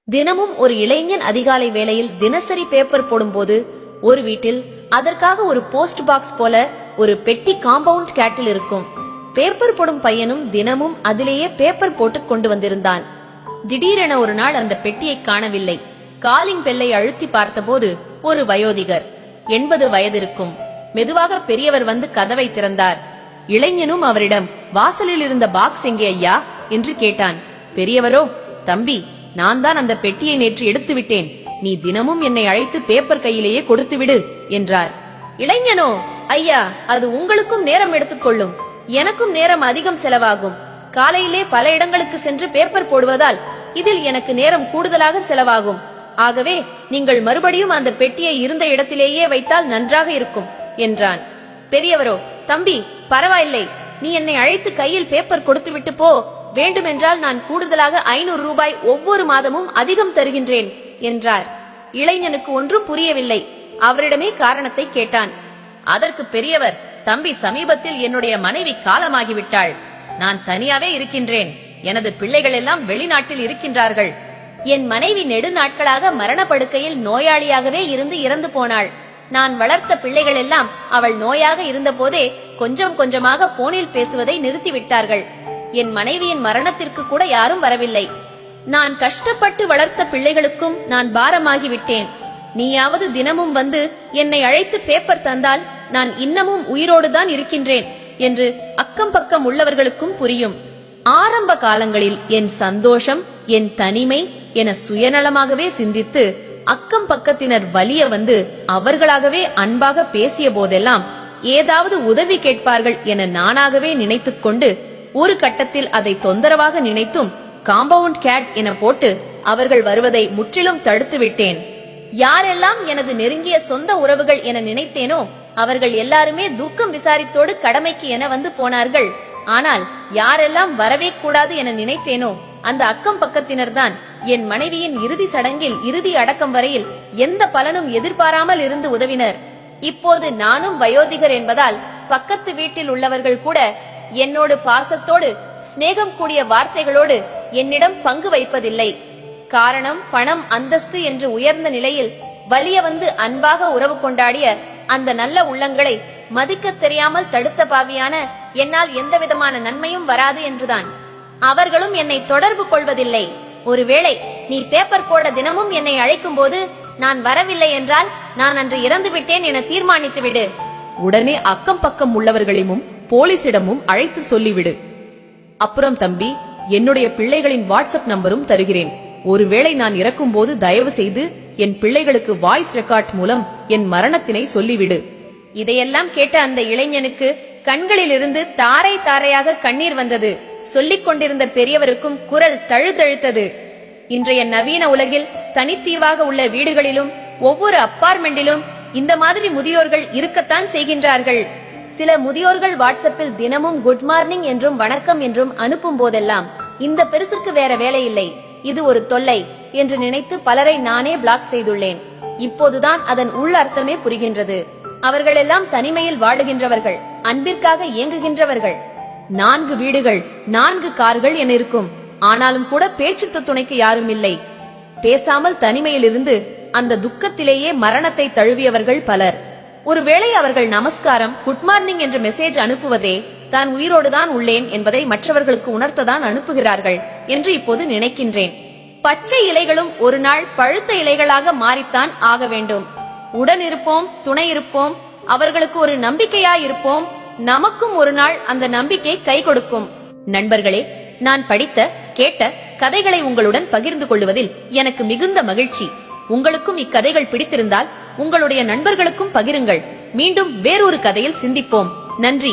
தினமும் ஒரு இளைஞன் அதிகாலை வேளையில் தினசரி பேப்பர் போடும்போது ஒரு வீட்டில் அதற்காக ஒரு போஸ்ட் பாக்ஸ் போல ஒரு பெட்டி காம்பவுண்ட் கேட்டில் இருக்கும். பேப்பர் போடும் பையனும் தினமும் அதிலேயே பேப்பர் போட்டு கொண்டு வந்திருந்தான். திடீரென ஒரு நாள் அந்த பெட்டியை காணவில்லை. காலிங் பெல்லை அழுத்தி பார்த்தபோது ஒரு வயோதிகர், 80 வயதிருக்கும், மெதுவாக பெரியவர் வந்து கதவை திறந்தார். இளைஞனும் அவரிடம், வாசலில் இருந்த பாக்ஸ் எங்கே ஐயா என்று கேட்டான். பெரியவரோ, தம்பி, நான் தான் அந்த பெட்டியை நேற்று எடுத்து விட்டேன். நீ தினமும் என்னை அழைத்து பேப்பர் கையிலேயே கொடுத்து விடு என்றார். இளைஞனோ, ஐயா, அது உங்களுக்கும் நேரம் எடுத்துக்கொள்ளும், எனக்கும் நேரம் அதிகம் செலவாகும். காலையிலே பல இடங்களுக்கு சென்று பேப்பர் போடுவதால் இதில் எனக்கு நேரம் கூடுதலாக செலவாகும். ஆகவே நீங்கள் மறுபடியும் அந்த பெட்டியை இருந்த இடத்திலேயே வைத்தால் நன்றாக இருக்கும் என்றான். பெரியவரோ, தம்பி, பரவாயில்லை, நீ என்னை அழைத்து கையில் பேப்பர் கொடுத்து விட்டு போ. வேண்டுமென்றால் நான் கூடுதலாக 500 ரூபாய் ஒவ்வொரு மாதமும் அதிகம் தருகின்றேன் என்றார். இளைஞனுக்கு ஒன்றும் புரியவில்லை. அவரிடமே காரணத்தை கேட்டான். அதற்கு பெரியவர், தம்பி, சமீபத்தில் என்னுடைய மனைவி காலமாகிவிட்டாள். நான் தனியாவே இருக்கின்றேன். எனது பிள்ளைகள் எல்லாம் வெளிநாட்டில் இருக்கின்றார்கள். என் மனைவி நெடுநாட்களாக மரணப்படுக்கையில் நோயாளியாகவே இருந்து இறந்து போனாள். நான் வளர்த்த பிள்ளைகள் எல்லாம் அவள் நோயாக இருந்த போதே கொஞ்சம் கொஞ்சமாக போனில் பேசுவதை நிறுத்திவிட்டார்கள். என் மனைவியின் மரணத்திற்கு கூட யாரும் வரவில்லை. நான் கஷ்டப்பட்டு வளர்த்த பிள்ளைகளுக்கும் நான் பாரமாகிவிட்டேன். நீயாவது தினமும் வந்து என்னை அழைத்து பேப்பர் தந்தால் நான் இன்னமும் உயிரோடுதான் இருக்கின்றேன் என்று அக்கம் பக்கம் உள்ளவர்களுக்கும் புரியும். ஆரம்ப காலங்களில் என் சந்தோஷம், என் தனிமை என சுயநலமாகவே சிந்தித்து அக்கம் பக்கத்தினர் வலிய வந்து அவர்களாகவே அன்பாக பேசிய போதெல்லாம் ஏதாவது உதவி கேட்பார்கள் என நானாகவே நினைத்துக் கொண்டு ஒரு கட்டத்தில் அதை தொந்தரவாக நினைத்தும் காம்பவுண்ட் கேட் என போட்டு அவர்கள் வருவதை முற்றிலும் தடுத்து விட்டேன். யாரெல்லாம் எனது நெருங்கிய சொந்த உறவுகள் என நினைத்தேனோ அவர்கள் எல்லாருமே துக்கம் விசாரித்தோடு கடமைக்கு என வந்து போனார்கள். ஆனால் யாரெல்லாம் வரவே கூடாது என நினைத்தேனோ அந்த அக்கம் பக்கத்தினர் தான் என் மனைவியின் இறுதி சடங்கில் இறுதி அடக்கம் வரையில் எந்த பலனும் எதிர்பாராமல் இருந்து உதவினர். இப்போது நானும் வயோதிகர் என்பதால் பக்கத்து வீட்டில் உள்ளவர்கள் கூட என்னோடு பாசத்தோடு சிநேகம் கூடிய வார்த்தைகளோடு என்னிடம் பங்கு வைப்பதில்லை. காரணம், பணம், அந்தஸ்து என்று உயர்ந்த நிலையில் வலிய வந்து அன்பாக உறவு கொண்டாடிய அந்த நல்ல உள்ளங்களை மதிக்க தெரியாமல் தடுத்த பாவியான என்னால் எந்தவிதமான நன்மையும் வராது என்றுதான். அவர்களும் என்னை தொடர்பு கொள்வதில்லை. ஒருவேளை நீ பேப்பர் போட தினமும் என்னை அழைக்கும் போது நான் வரவில்லை என்றால் நான் அன்று இறந்து விட்டேன் என தீர்மானித்து விடு. உடனே அக்கம் பக்கம் உள்ளவர்களையும் போலீசிடமும் அழைத்து சொல்லிவிடு. அப்புறம் தம்பி, என்னுடைய பிள்ளைகளின் வாட்ஸ்அப் நம்பரும் தருகிறேன். ஒருவேளை நான் இறக்கும் போது தயவு செய்து என் பிள்ளைகளுக்கு வாய்ஸ் ரெக்கார்ட் மூலம் என் மரணத்தினை சொல்லிவிடு. இதையெல்லாம் கேட்ட அந்த இளைஞனுக்கு கண்களிலிருந்து தாரை தாரையாக கண்ணீர் வந்தது. சொல்லிக் கொண்டிருந்த பெரியவருக்கும் குரல் தழுதழுத்தது. இன்றைய நவீன உலகில் தனித்தீவாக உள்ள வீடுகளிலும் ஒவ்வொரு அப்பார்ட்மெண்டிலும் இந்த மாதிரி முதியோர்கள் இருக்கத்தான் செய்கின்றார்கள். சில முதியோர்கள் வாட்ஸ்அப்பில் தினமும் குட் மார்னிங் என்றும் வணக்கம் என்றும் அனுப்பும் போதெல்லாம் இந்த பெருசுக்கு வேற வேலை இல்லை, இது ஒரு தொல்லை என்று நினைத்து பலரை நானே பிளாக் செய்துள்ளேன். இப்போதுதான் அதன் உள் அர்த்தமே புரிகின்றது. அவர்கள் எல்லாம் தனிமையில் வாடுகின்றவர்கள், அன்பிற்காக இயங்குகின்றவர்கள். 4 வீடுகள், 4 கார்கள் என இருக்கும். ஆனாலும் கூட பேச்சு துணைக்கு யாரும் இல்லை. பேசாமல் தனிமையில் இருந்து அந்த துக்கத்திலேயே மரணத்தை தழுவியவர்கள் பலர். ஒருவேளை அவர்கள் நமஸ்காரம், குட் மார்னிங் என்ற மெசேஜ் அனுப்புவதே தான் உயிரோடுதான் உள்ளேன் என்பதை மற்றவர்களுக்கு உணர்த்ததான் அனுப்புகிறார்கள் என்று இப்போது நினைக்கின்றேன். பச்சை இலைகளும் ஒரு நாள் பழுத்த இலைகளாக மாறித்தான் ஆக வேண்டும். உடன் இருப்போம், துணை இருப்போம், அவர்களுக்கு ஒரு நம்பிக்கையாயிருப்போம். நமக்கும் ஒரு நாள் அந்த நம்பிக்கை கை கொடுக்கும். நண்பர்களே, நான் படித்த, கேட்ட கதைகளை உங்களுடன் பகிர்ந்து கொள்வதில் எனக்கு மிகுந்த மகிழ்ச்சி. உங்களுக்கும் இக்கதைகள் பிடித்திருந்தால் உங்களுடைய நண்பர்களுக்கும் பகிருங்கள். மீண்டும் வேறொரு கதையில் சிந்திப்போம். நன்றி.